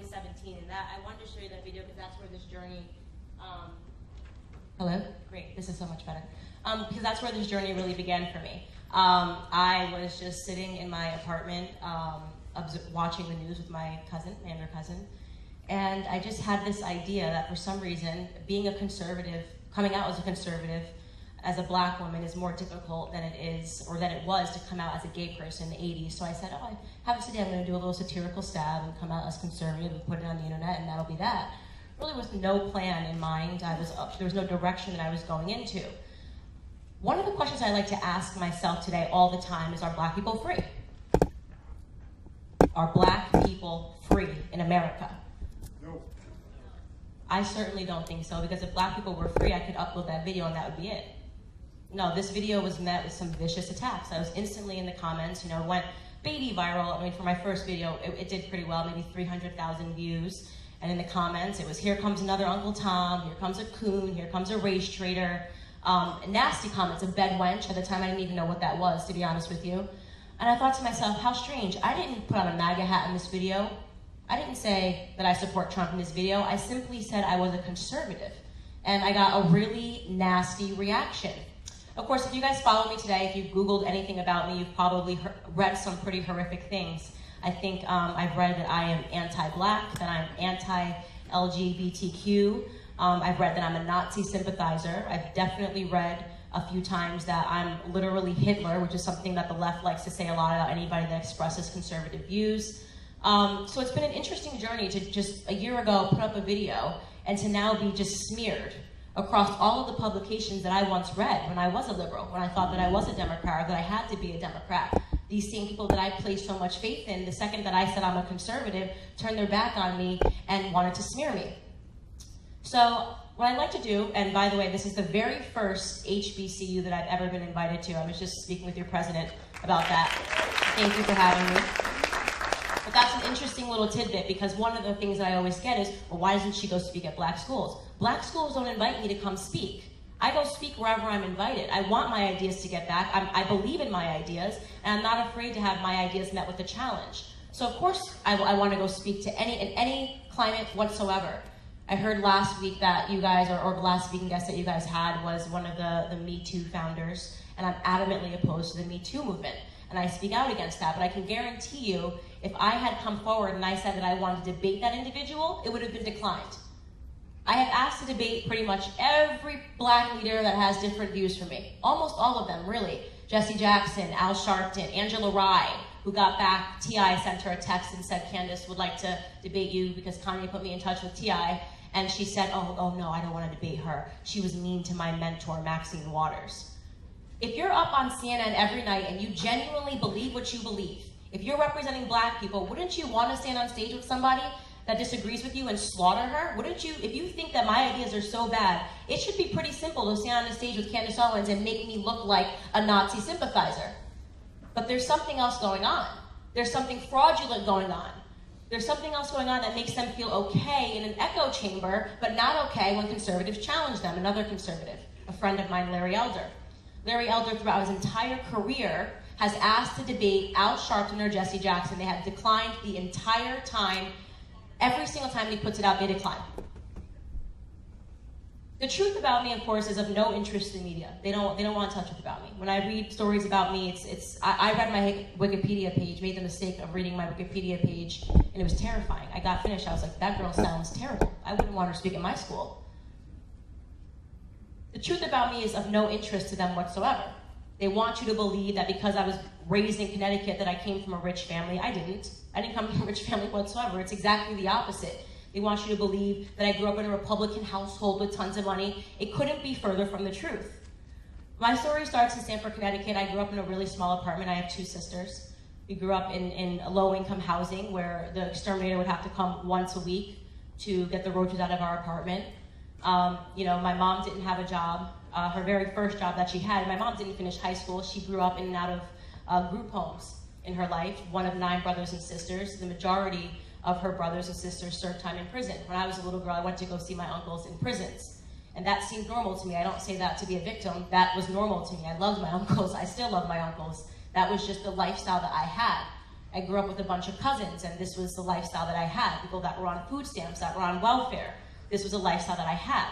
2017, and that I wanted to show you that video because that's where this journey. Hello? Great, this is so much better. Because that's where this journey really began for me. I was just sitting in my apartment watching the news with my cousin, my younger cousin, and I just had this idea that for some reason, being a conservative, coming out as a conservative, as a black woman is more difficult than it is, or than it was to come out as a gay person in the 80s. So I said, oh, I have this idea, I'm gonna do a little satirical stab and come out as conservative and put it on the internet, and that'll be that. Really with no plan in mind. There was no direction that I was going into. One of the questions I like to ask myself today all the time is, are black people free? Are black people free in America? No. I certainly don't think so, because if black people were free, I could upload that video and that would be it. No, this video was met with some vicious attacks. I was instantly in the comments, you know, it went baby viral. I mean, for my first video, it did pretty well, maybe 300,000 views. And in the comments, it was, here comes another Uncle Tom, here comes a coon, here comes a race traitor. Nasty comments, a bed wench. At the time, I didn't even know what that was, to be honest with you. And I thought to myself, how strange. I didn't put on a MAGA hat in this video. I didn't say that I support Trump in this video. I simply said I was a conservative. And I got a really nasty reaction. Of course, if you guys follow me today, if you've Googled anything about me, you've probably read some pretty horrific things. I think I've read that I am anti-black, that I'm anti-LGBTQ. I've read that I'm a Nazi sympathizer. I've definitely read a few times that I'm literally Hitler, which is something that the left likes to say a lot about anybody that expresses conservative views. So it's been an interesting journey to just a year ago put up a video and to now be just smeared across all of the publications that I once read when I was a liberal, when I thought that I was a Democrat, that I had to be a Democrat. These same people that I placed so much faith in, the second that I said I'm a conservative, turned their back on me and wanted to smear me. So what I'd like to do, and by the way, this is the very first HBCU that I've ever been invited to. I was just speaking with your president about that. Thank you for having me. But that's an interesting little tidbit, because one of the things that I always get is, well, why doesn't she go speak at black schools? Black schools don't invite me to come speak. I go speak wherever I'm invited. I want my ideas to get back. I believe in my ideas, and I'm not afraid to have my ideas met with a challenge. So of course, I want to go speak to in any climate whatsoever. I heard last week that you guys, or the last speaking guest that you guys had was one of the Me Too founders, and I'm adamantly opposed to the Me Too movement. And I speak out against that, but I can guarantee you, if I had come forward and I said that I wanted to debate that individual, it would have been declined. I have asked to debate pretty much every black leader that has different views from me. Almost all of them, really. Jesse Jackson, Al Sharpton, Angela Rye, who got back. T.I. sent her a text and said, Candace would like to debate you because Kanye put me in touch with T.I. And she said, oh no, I don't want to debate her. She was mean to my mentor, Maxine Waters. If you're up on CNN every night and you genuinely believe what you believe, if you're representing black people, wouldn't you want to stand on stage with somebody that disagrees with you and slaughter her? Wouldn't you, if you think that my ideas are so bad, it should be pretty simple to stand on the stage with Candace Owens and make me look like a Nazi sympathizer. But there's something else going on. There's something fraudulent going on. There's something else going on that makes them feel okay in an echo chamber, but not okay when conservatives challenge them. Another conservative, a friend of mine, Larry Elder. Larry Elder, throughout his entire career, has asked to debate Al Sharpton or Jesse Jackson. They have declined the entire time. Every single time he puts it out, they decline. The truth about me, of course, is of no interest in the media. They don't want to touch it about me. When I read stories about me, I read my Wikipedia page, made the mistake of reading my Wikipedia page, and it was terrifying. I got finished, I was like, that girl sounds terrible. I wouldn't want her to speak at my school. The truth about me is of no interest to them whatsoever. They want you to believe that because I was raised in Connecticut that I came from a rich family. I didn't. I didn't come from a rich family whatsoever. It's exactly the opposite. They want you to believe that I grew up in a Republican household with tons of money. It couldn't be further from the truth. My story starts in Stamford, Connecticut. I grew up in a really small apartment. I have two sisters. We grew up in low-income housing where the exterminator would have to come once a week to get the roaches out of our apartment. My mom didn't have a job. Her very first job that she had, my mom didn't finish high school. She grew up in and out of group homes in her life, one of 9 brothers and sisters. The majority of her brothers and sisters served time in prison. When I was a little girl, I went to go see my uncles in prisons. And that seemed normal to me. I don't say that to be a victim. That was normal to me. I loved my uncles. I still love my uncles. That was just the lifestyle that I had. I grew up with a bunch of cousins, and this was the lifestyle that I had. People that were on food stamps, that were on welfare. This was a lifestyle that I had.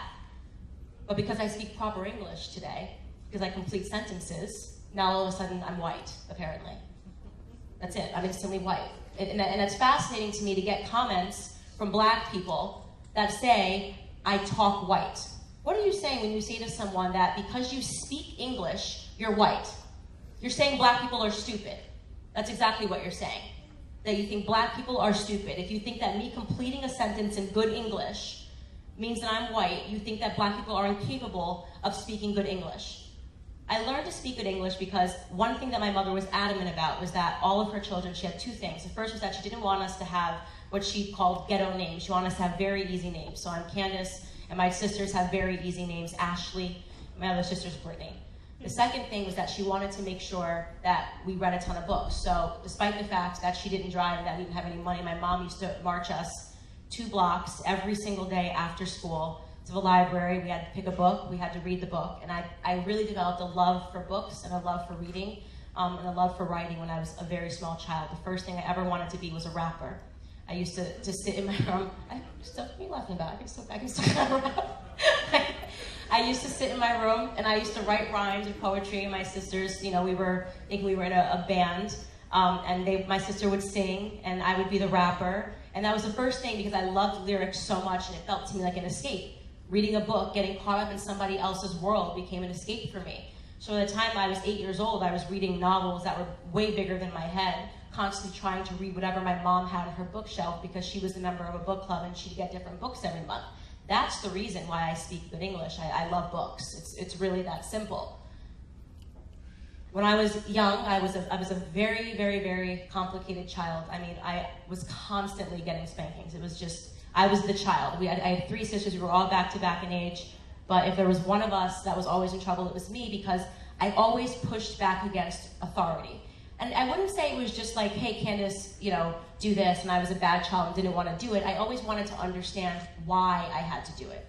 But because I speak proper English today, because I complete sentences, now all of a sudden I'm white, apparently. That's it, I'm instantly white. And it's fascinating to me to get comments from black people that say, I talk white. What are you saying when you say to someone that because you speak English, you're white? You're saying black people are stupid. That's exactly what you're saying. That you think black people are stupid. If you think that me completing a sentence in good English means that I'm white, you think that black people are incapable of speaking good English. I learned to speak good English because one thing that my mother was adamant about was that all of her children, she had two things. The first was that she didn't want us to have what she called ghetto names. She wanted us to have very easy names. So I'm Candace, and my sisters have very easy names, Ashley. My other sister's Brittany. The second thing was that she wanted to make sure that we read a ton of books. So despite the fact that she didn't drive and that we didn't have any money, my mom used to march us 2 blocks every single day after school to the library. We had to pick a book, we had to read the book. And I really developed a love for books and a love for reading and a love for writing when I was a very small child. The first thing I ever wanted to be was a rapper. I used to sit in my room. What are you laughing about? I can still rap. I used to sit in my room and I used to write rhymes and poetry. And my sisters, you know, we were in a band, and my sister would sing and I would be the rapper. And that was the first thing because I loved lyrics so much and it felt to me like an escape. Reading a book, getting caught up in somebody else's world became an escape for me. So at the time I was 8 years old, I was reading novels that were way bigger than my head, constantly trying to read whatever my mom had on her bookshelf because she was a member of a book club and she'd get different books every month. That's the reason why I speak good English. I love books. It's really that simple. When I was young, I was a very, very, very complicated child. I mean, I was constantly getting spankings. It was just, I was the child. I had 3 sisters. We were all back to back in age. But if there was one of us that was always in trouble, it was me because I always pushed back against authority. And I wouldn't say it was just like, hey, Candace, you know, do this, and I was a bad child and didn't want to do it. I always wanted to understand why I had to do it.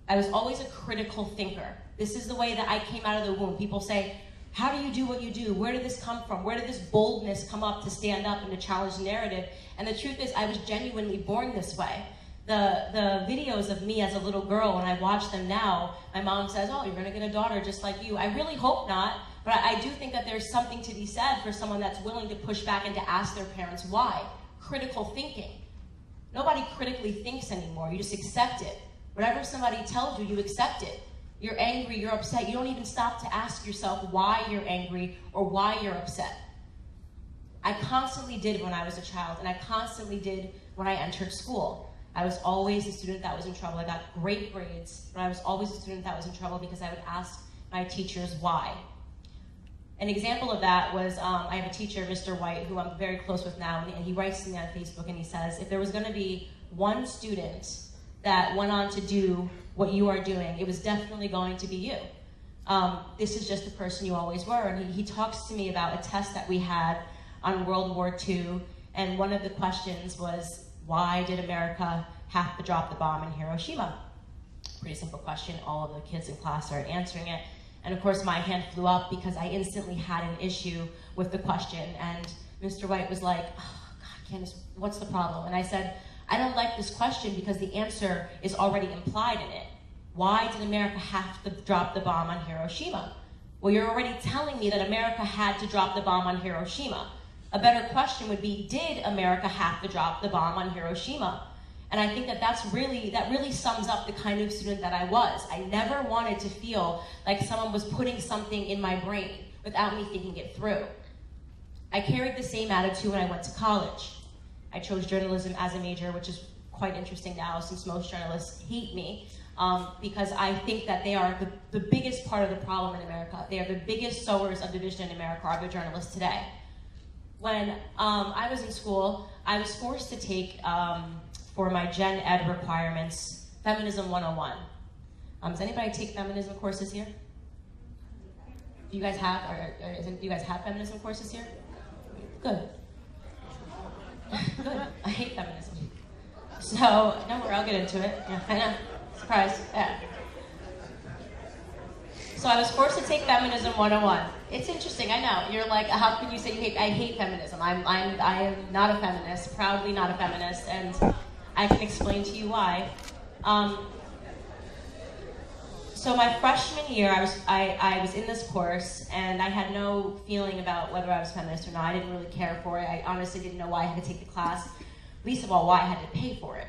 I was always a critical thinker. This is the way that I came out of the womb. People say, how do you do what you do? Where did this come from? Where did this boldness come up to stand up and to challenge the narrative? And the truth is, I was genuinely born this way. The videos of me as a little girl, when I watch them now, my mom says, oh, you're going to get a daughter just like you. I really hope not. But I do think that there's something to be said for someone that's willing to push back and to ask their parents why. Critical thinking. Nobody critically thinks anymore. You just accept it. Whatever somebody tells you, you accept it. You're angry, you're upset. You don't even stop to ask yourself why you're angry or why you're upset. I constantly did when I was a child, and I constantly did when I entered school. I was always a student that was in trouble. I got great grades, but I was always a student that was in trouble because I would ask my teachers why. An example of that was, I have a teacher, Mr. White, who I'm very close with now, and he writes to me on Facebook and he says, if there was going to be one student that went on to do what you are doing, it was definitely going to be you. This is just the person you always were. And he talks to me about a test that we had on World War II, and one of the questions was, why did America have to drop the bomb in Hiroshima? Pretty simple question. All of the kids in class started answering it. And of course, my hand flew up because I instantly had an issue with the question. And Mr. White was like, oh, God, Candace, what's the problem? And I said, I don't like this question because the answer is already implied in it. Why did America have to drop the bomb on Hiroshima? Well, you're already telling me that America had to drop the bomb on Hiroshima. A better question would be, did America have to drop the bomb on Hiroshima? And I think that really sums up the kind of student that I was. I never wanted to feel like someone was putting something in my brain without me thinking it through. I carried the same attitude when I went to college. I chose journalism as a major, which is quite interesting now since most journalists hate me, because I think that they are the biggest part of the problem in America. They are the biggest sowers of division in America, are the journalists today. When I was in school, I was forced to take, for my gen ed requirements, Feminism 101. Does anybody take feminism courses here? Do you guys have, do you guys have feminism courses here? Good. Good. I hate feminism. So, don't worry, I'll get into it. Yeah, I know. Surprise. Yeah. So I was forced to take Feminism 101. It's interesting, I know. You're like, how can you say you hate, I hate feminism. I am not a feminist, proudly not a feminist, and I can explain to you why. So my freshman year, I was in this course, and I had no feeling about whether I was feminist or not. I didn't really care for it. I honestly didn't know why I had to take the class, least of all why I had to pay for it.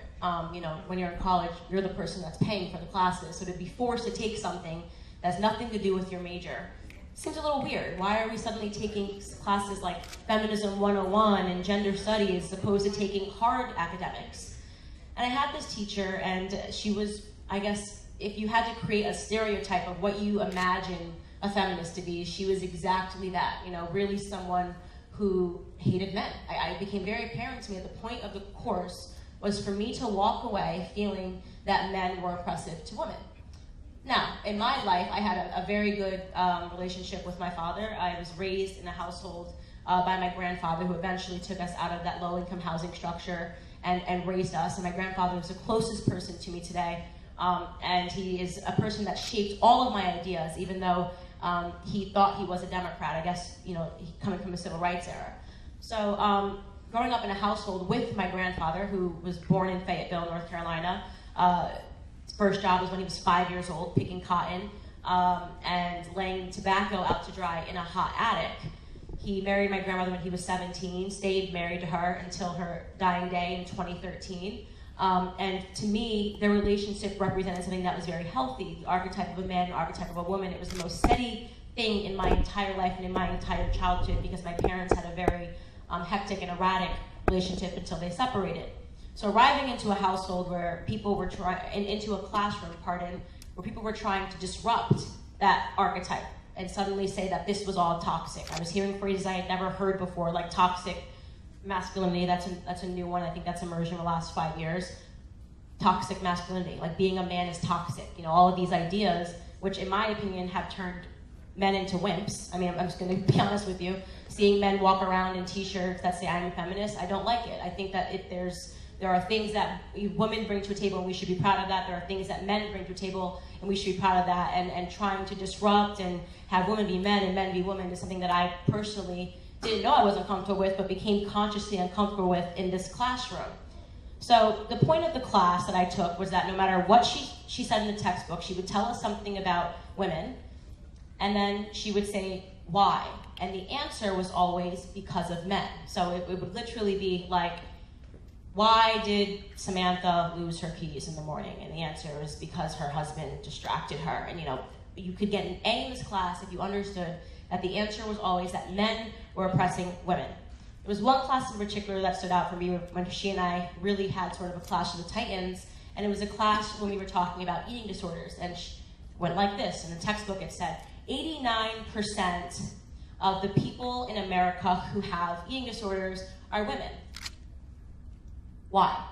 You know, when you're in college, you're the person that's paying for the classes, so to be forced to take something that has nothing to do with your major seems a little weird. Why are we suddenly taking classes like Feminism 101 and Gender Studies as opposed to taking hard academics? And I had this teacher, and she was, I guess, if you had to create a stereotype of what you imagine a feminist to be, she was exactly that. You know, really someone who hated men. I became very apparent to me at the point of the course was for me to walk away feeling that men were oppressive to women. Now, in my life, I had a very good relationship with my father. I was raised in a household by my grandfather, who eventually took us out of that low-income housing structure and raised us. And my grandfather was the closest person to me today. And he is a person that shaped all of my ideas, even though he thought he was a Democrat, I guess, you know, coming from the civil rights era. So growing up in a household with my grandfather, who was born in Fayetteville, North Carolina, his first job was when he was 5 years old, picking cotton and laying tobacco out to dry in a hot attic. He married my grandmother when he was 17, stayed married to her until her dying day in 2013. And to me, their relationship represented something that was very healthy. The archetype of a man, the archetype of a woman. It was the most steady thing in my entire life and in my entire childhood, because my parents had a very hectic and erratic relationship until they separated. So arriving into a household where people were into a classroom, where people were trying to disrupt that archetype and suddenly say that this was all toxic. I was hearing phrases I had never heard before, like toxic masculinity. That's a new one. I think that's emerged in the last 5 years. Toxic masculinity, like being a man is toxic. You know, all of these ideas, which in my opinion have turned men into wimps. I mean, I'm just going to be honest with you. Seeing men walk around in t-shirts that say I'm a feminist, I don't like it. I think that there are things that women bring to a table and we should be proud of that. There are things that men bring to a table and we should be proud of that. And trying to disrupt and have women be men and men be women is something that I personally didn't know I wasn't comfortable with, but became consciously uncomfortable with in this classroom. So the point of the class that I took was that no matter what she said in the textbook, she would tell us something about women, and then she would say, why? And the answer was always because of men. So it would literally be like, why did Samantha lose her keys in the morning? And the answer was because her husband distracted her. And you know, you could get an A in this class if you understood that the answer was always that men were oppressing women. There was one class in particular that stood out for me when she and I really had sort of a clash of the titans, and it was a class when we were talking about eating disorders, and she went like this. In the textbook it said, 89% of the people in America who have eating disorders are women. Why?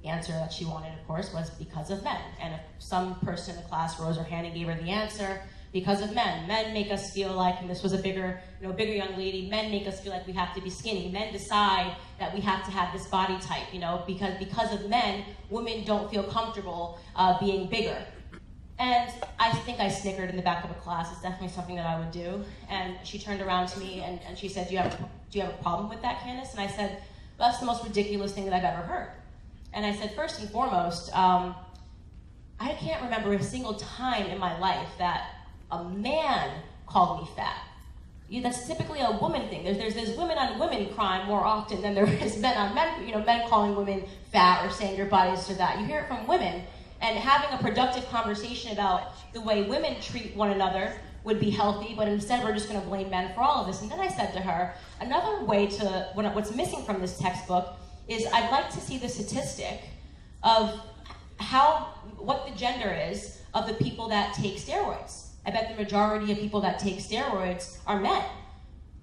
The answer that she wanted, of course, was because of men. And if some person in the class rose her hand and gave her the answer, because of men. Men make us feel like, and this was a bigger young lady, men make us feel like we have to be skinny. Men decide that we have to have this body type, you know, because of men, women don't feel comfortable being bigger. And I think I snickered in the back of a class. It's definitely something that I would do. And she turned around to me and she said, do you have a problem with that, Candace? And I said, well, that's the most ridiculous thing that I've ever heard. And I said, first and foremost, I can't remember a single time in my life that a man called me fat. That's typically a woman thing. There's women on women crime more often than there is men on men. You know, men calling women fat or saying your body's to that. You hear it from women, and having a productive conversation about the way women treat one another would be healthy. But instead, we're just going to blame men for all of this. And then I said to her, another way to what's missing from this textbook is I'd like to see the statistic of what the gender is of the people that take steroids. I bet the majority of people that take steroids are men.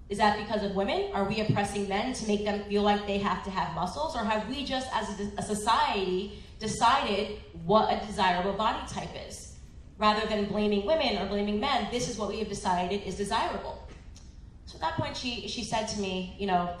Is that because of women? Are we oppressing men to make them feel like they have to have muscles? Or have we just, as a society, decided what a desirable body type is? Rather than blaming women or blaming men, this is what we have decided is desirable. So at that point, she said to me, you know,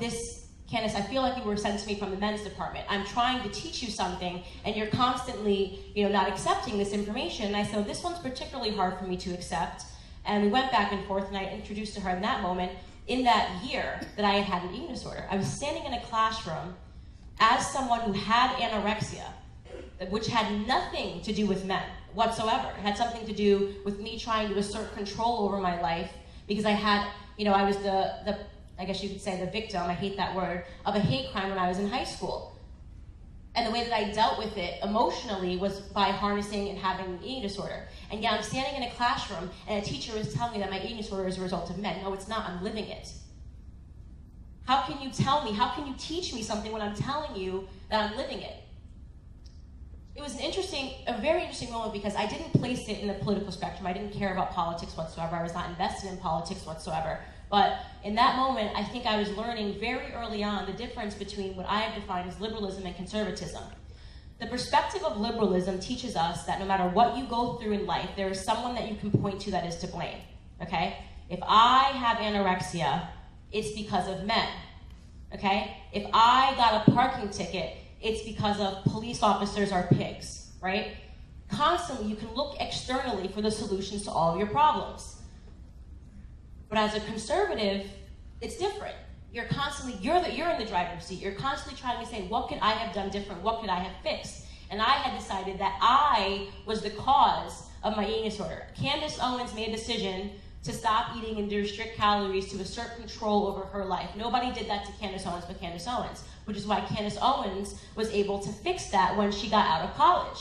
Candace, I feel like you were sent to me from the men's department. I'm trying to teach you something, and you're constantly, you know, not accepting this information. And I said, this one's particularly hard for me to accept. And we went back and forth, and I introduced to her in that moment, in that year, that I had an eating disorder. I was standing in a classroom as someone who had anorexia, which had nothing to do with men whatsoever. It had something to do with me trying to assert control over my life because I had, I was the I guess you could say the victim, I hate that word, of a hate crime when I was in high school. And the way that I dealt with it emotionally was by harnessing and having an eating disorder. And yet I'm standing in a classroom and a teacher is telling me that my eating disorder is a result of men. No, it's not. I'm living it. How can you tell me? How can you teach me something when I'm telling you that I'm living it? It was a very interesting moment because I didn't place it in the political spectrum. I didn't care about politics whatsoever. I was not invested in politics whatsoever. But in that moment, I think I was learning very early on the difference between what I have defined as liberalism and conservatism. The perspective of liberalism teaches us that no matter what you go through in life, there is someone that you can point to that is to blame, okay? If I have anorexia, it's because of men, okay? If I got a parking ticket, it's because of police officers are pigs, right? Constantly, you can look externally for the solutions to all of your problems. But as a conservative, it's different. You're in the driver's seat. You're constantly trying to say, what could I have done different? What could I have fixed? And I had decided that I was the cause of my eating disorder. Candace Owens made a decision to stop eating and to restrict calories to assert control over her life. Nobody did that to Candace Owens but Candace Owens, which is why Candace Owens was able to fix that when she got out of college.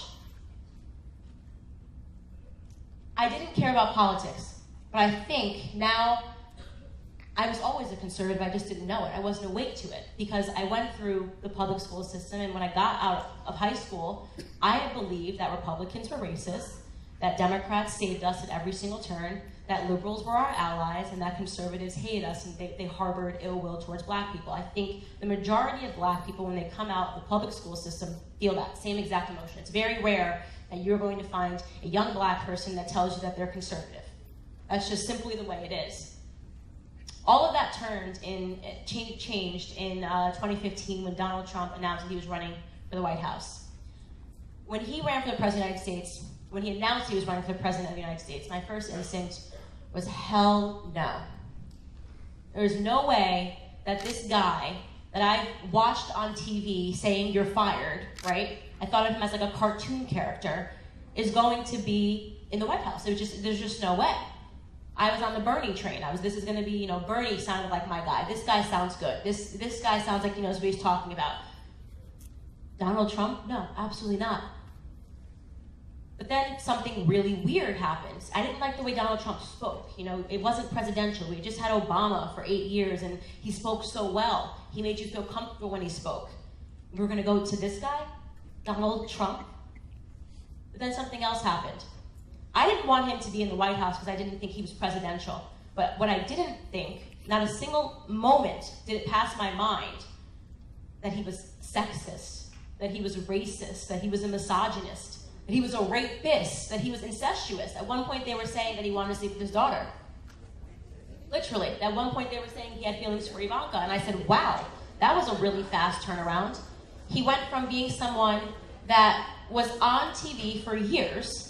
I didn't care about politics. But I think now, I was always a conservative, I just didn't know it. I wasn't awake to it because I went through the public school system, and when I got out of high school, I believed that Republicans were racist, that Democrats saved us at every single turn, that liberals were our allies, and that conservatives hated us and they harbored ill will towards black people. I think the majority of black people, when they come out of the public school system, feel that same exact emotion. It's very rare that you're going to find a young black person that tells you that they're conservative. That's just simply the way it is. All of that changed in 2015 when Donald Trump announced that he was running for the White House. When he ran for the President of the United States, when he announced he was running for the President of the United States, my first instinct was, hell no. There's no way that this guy that I watched on TV saying you're fired, right? I thought of him as like a cartoon character, is going to be in the White House. There's just no way. I was on the Bernie train. This is going to be, Bernie sounded like my guy. This guy sounds good. This guy sounds like he knows what he's talking about. Donald Trump? No, absolutely not. But then something really weird happens. I didn't like the way Donald Trump spoke. It wasn't presidential. We just had Obama for 8 years, and he spoke so well. He made you feel comfortable when he spoke. We're going to go to this guy, Donald Trump. But then something else happened. I didn't want him to be in the White House because I didn't think he was presidential. But what I didn't think, not a single moment did it pass my mind that he was sexist, that he was racist, that he was a misogynist, that he was a rapist, that he was incestuous. At one point they were saying that he wanted to sleep with his daughter. Literally. At one point they were saying he had feelings for Ivanka. And I said, wow, that was a really fast turnaround. He went from being someone that was on TV for years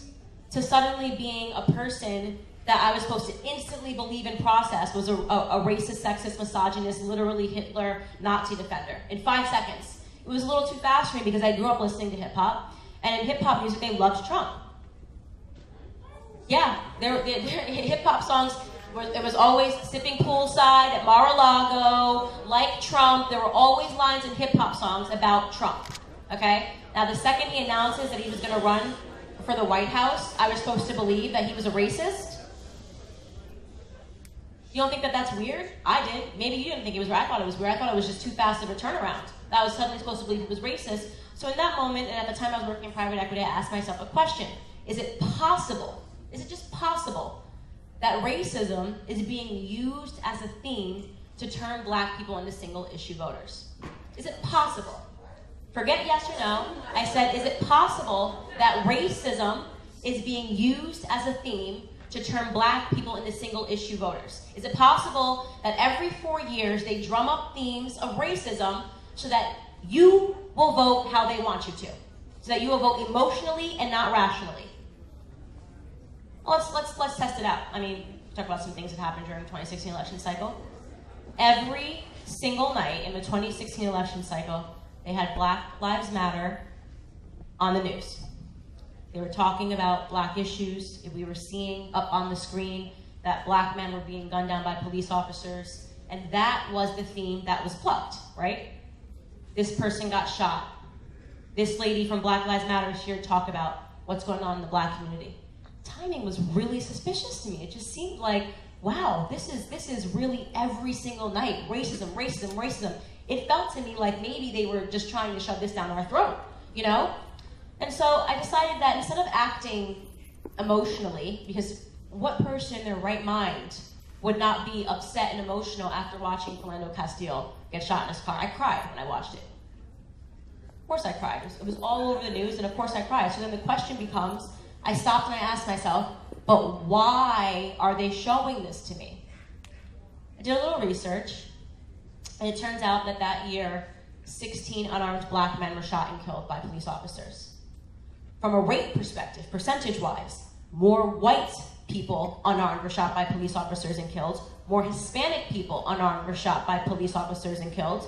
to suddenly being a person that I was supposed to instantly believe in process was a racist, sexist, misogynist, literally Hitler, Nazi defender in 5 seconds. It was a little too fast for me because I grew up listening to hip-hop, and in hip-hop music, they loved Trump. Yeah, hip-hop songs, there was always sipping poolside at Mar-a-Lago, like Trump. There were always lines in hip-hop songs about Trump, okay? Now, the second he announces that he was going to run for the White House, I was supposed to believe that he was a racist. You don't think that that's weird? I did. Maybe you didn't think it was weird. I thought it was weird. I thought it was just too fast of a turnaround. That I was suddenly supposed to believe he was racist. So in that moment, and at the time I was working in private equity, I asked myself a question. Is it possible, is it just possible, that racism is being used as a theme to turn black people into single-issue voters? Is it possible? Forget yes or no. I said, is it possible that racism is being used as a theme to turn black people into single-issue voters? Is it possible that every 4 years they drum up themes of racism so that you will vote how they want you to? So that you will vote emotionally and not rationally? Well, let's test it out. talk about some things that happened during the 2016 election cycle. Every single night in the 2016 election cycle, they had Black Lives Matter on the news. They were talking about black issues. We were seeing up on the screen that black men were being gunned down by police officers. And that was the theme that was plucked, right? This person got shot. This lady from Black Lives Matter is here to talk about what's going on in the black community. Timing was really suspicious to me. It just seemed like, wow, this is really every single night. Racism, racism, racism. It felt to me like maybe they were just trying to shove this down our throat, you know? And so I decided that instead of acting emotionally, because what person in their right mind would not be upset and emotional after watching Philando Castile get shot in his car? I cried when I watched it. Of course I cried. It was all over the news, and of course I cried. So then the question becomes, I stopped and I asked myself, but why are they showing this to me? I did a little research, and it turns out that that year, 16 unarmed black men were shot and killed by police officers. From a rate perspective, percentage-wise, more white people unarmed were shot by police officers and killed. More Hispanic people unarmed were shot by police officers and killed.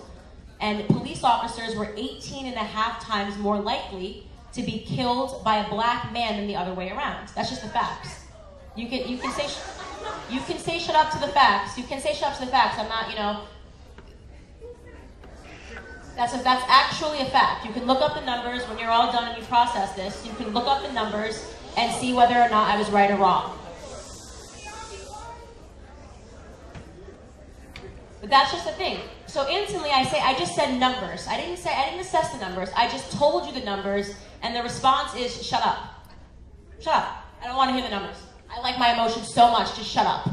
And police officers were 18 and a half times more likely to be killed by a black man than the other way around. That's just the facts. You can say shut up to the facts. You can say shut up to the facts. I'm not, you know. That's actually a fact. You can look up the numbers when you're all done and you process this. You can look up the numbers and see whether or not I was right or wrong. But that's just the thing. So instantly I just said numbers. I didn't assess the numbers. I just told you the numbers, and the response is shut up. Shut up. I don't want to hear the numbers. I like my emotions so much, just shut up.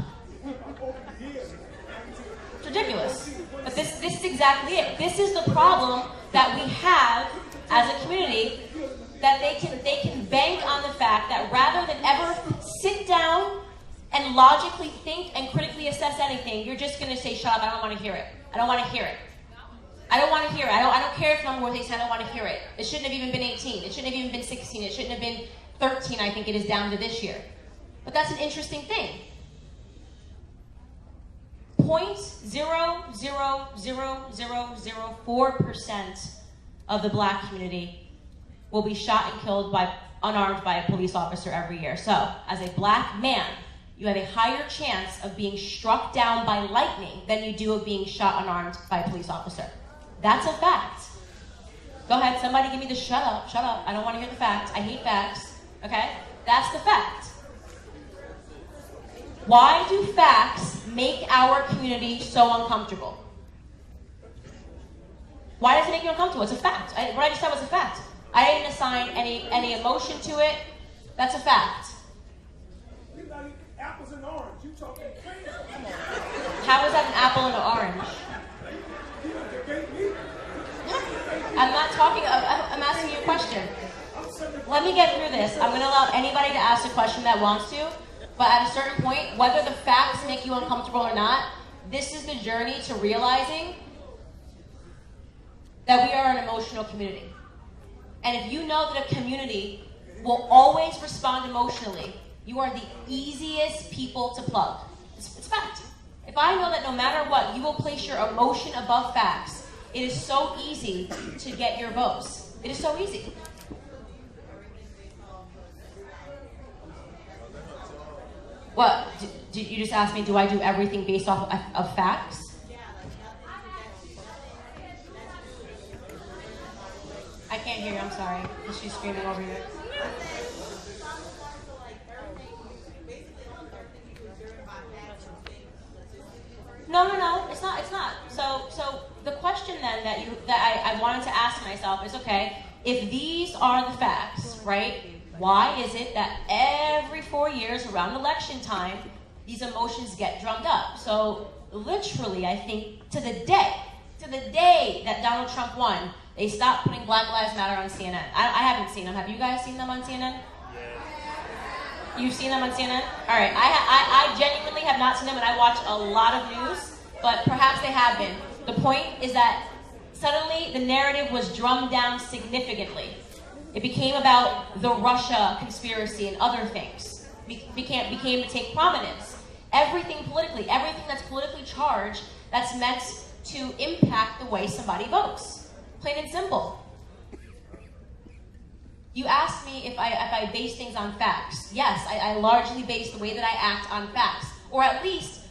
It's ridiculous. But this is exactly it. This is the problem that we have as a community, that they can bank on the fact that rather than ever sit down and logically think and critically assess anything, you're just going to say, shut up, I don't want to hear it. I don't want to hear it. I don't want to hear it. I don't care if the number was 18, I don't want to hear it. It shouldn't have even been 18. It shouldn't have even been 16. It shouldn't have been 13, I think it is down to this year. But that's an interesting thing. 0.00004% of the black community will be shot and killed unarmed by a police officer every year. So, as a black man, you have a higher chance of being struck down by lightning than you do of being shot unarmed by a police officer. That's a fact. Go ahead, somebody give me the shut up, I don't want to hear the facts, I hate facts, okay? That's the fact. Why do facts make our community so uncomfortable? Why does it make you uncomfortable? It's a fact. What I just said was a fact. I didn't assign any emotion to it. That's a fact. You know, apples and orange. You talking crazy. How is that an apple and an orange? You don't debate me. I'm not talking. I'm asking you a question. Let me get through this. I'm going to allow anybody to ask a question that wants to. But at a certain point, whether the facts make you uncomfortable or not, this is the journey to realizing that we are an emotional community. And if you know that a community will always respond emotionally, you are the easiest people to plug. It's fact. If I know that no matter what, you will place your emotion above facts, it is so easy to get your votes. It is so easy. What? Did you just ask me, do I do everything based off of facts? I can't hear you, I'm sorry. She's screaming over here. No, it's not. So the question then that I wanted to ask myself is, okay, if these are the facts, right? Why is it that every 4 years around election time, these emotions get drummed up? So literally, I think to the day that Donald Trump won, they stopped putting Black Lives Matter on CNN. I haven't seen them. Have you guys seen them on CNN? You've seen them on CNN? All right. I genuinely have not seen them, and I watch a lot of news, but perhaps they have been. The point is that suddenly the narrative was drummed down significantly. It became about the Russia conspiracy and other things. Became to take prominence. Everything politically, everything that's politically charged, that's meant to impact the way somebody votes. Plain and simple. You asked me if I base things on facts. Yes, I largely base the way that I act on facts, or at least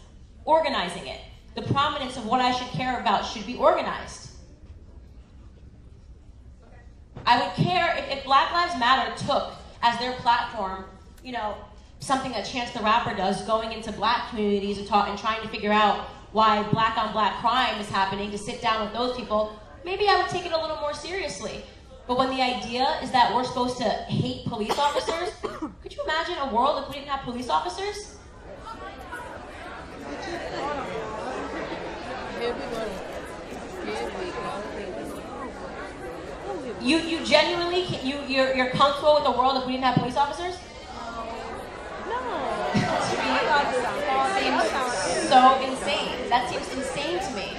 organizing it. The prominence of what I should care about should be organized. I would care if Black Lives Matter took as their platform, you know, something that Chance the Rapper does, going into black communities and trying to figure out why black on black crime is happening, to sit down with those people, maybe I would take it a little more seriously. But when the idea is that we're supposed to hate police officers, could you imagine a world if we didn't have police officers? You genuinely, you're comfortable with the world if we didn't have police officers? Seems so insane. That seems insane to me.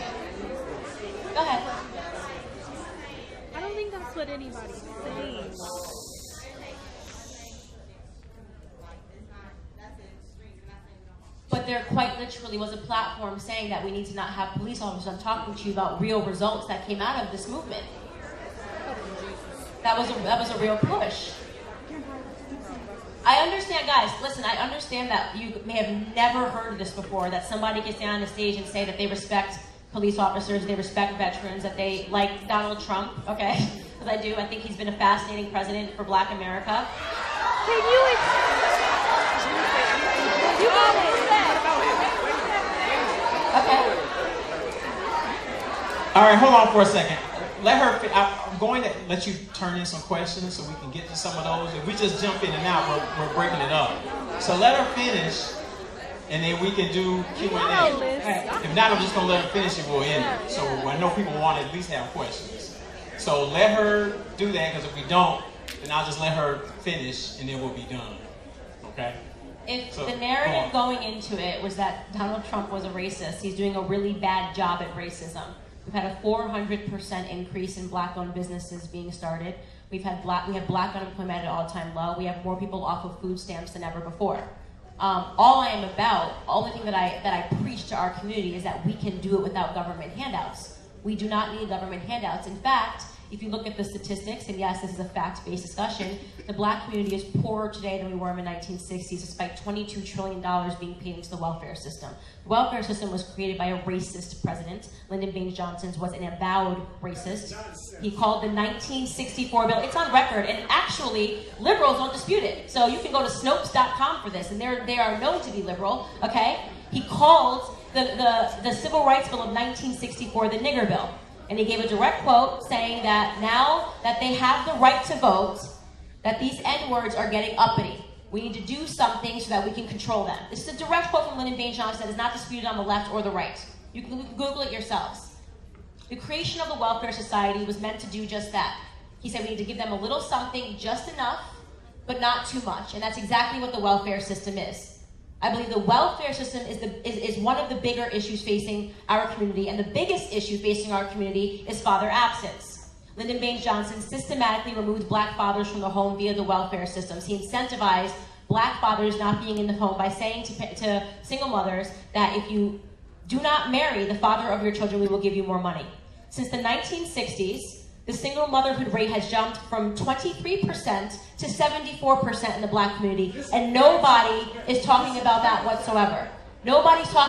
Go ahead. I don't think that's what anybody's saying. But there quite literally was a platform saying that we need to not have police officers. I'm talking to you about real results that came out of this movement. That was a real push. I understand, guys, listen, I understand that you may have never heard this before, that somebody can stand on the stage and say that they respect police officers, they respect veterans, that they like Donald Trump, okay? Because I do. I think he's been a fascinating president for Black America. Can you got it. Okay. All right, hold on for a second. Let her. I'm going to let you turn in some questions so we can get to some of those. If we just jump in and out, we're breaking it up. So let her finish, and then we can do Q&A. Right. If not, I'm just going to let her finish and we'll end it. So I know people want to at least have questions. So let her do that, because if we don't, then I'll just let her finish, and then we'll be done. Okay? If the narrative going into it was that Donald Trump was a racist, he's doing a really bad job at racism. We've had a 400% increase in black-owned businesses being started. We have black unemployment at an all-time low. We have more people off of food stamps than ever before. All I am about, only thing that I preach to our community is that we can do it without government handouts. We do not need government handouts. In fact, if you look at the statistics, and yes, this is a fact-based discussion, the black community is poorer today than we were in the 1960s, despite $22 trillion being paid into the welfare system. The welfare system was created by a racist president. Lyndon Baines Johnson was an avowed racist. He called the 1964 bill, it's on record, and actually, liberals don't dispute it. So you can go to Snopes.com for this, and they are known to be liberal, okay? He called the Civil Rights Bill of 1964 the nigger bill. And he gave a direct quote saying that now that they have the right to vote, that these N-words are getting uppity. We need to do something so that we can control them. This is a direct quote from Lyndon Baines Johnson that is not disputed on the left or the right. You can Google it yourselves. The creation of the welfare society was meant to do just that. He said we need to give them a little something, just enough, but not too much. And that's exactly what the welfare system is. I believe the welfare system is one of the bigger issues facing our community, and the biggest issue facing our community is father absence. Lyndon Baines Johnson systematically removed black fathers from the home via the welfare systems. He incentivized black fathers not being in the home by saying to single mothers that if you do not marry the father of your children, we will give you more money. Since the 1960s, the single motherhood rate has jumped from 23% to 74% in the black community, and nobody is talking about that whatsoever. Nobody's talking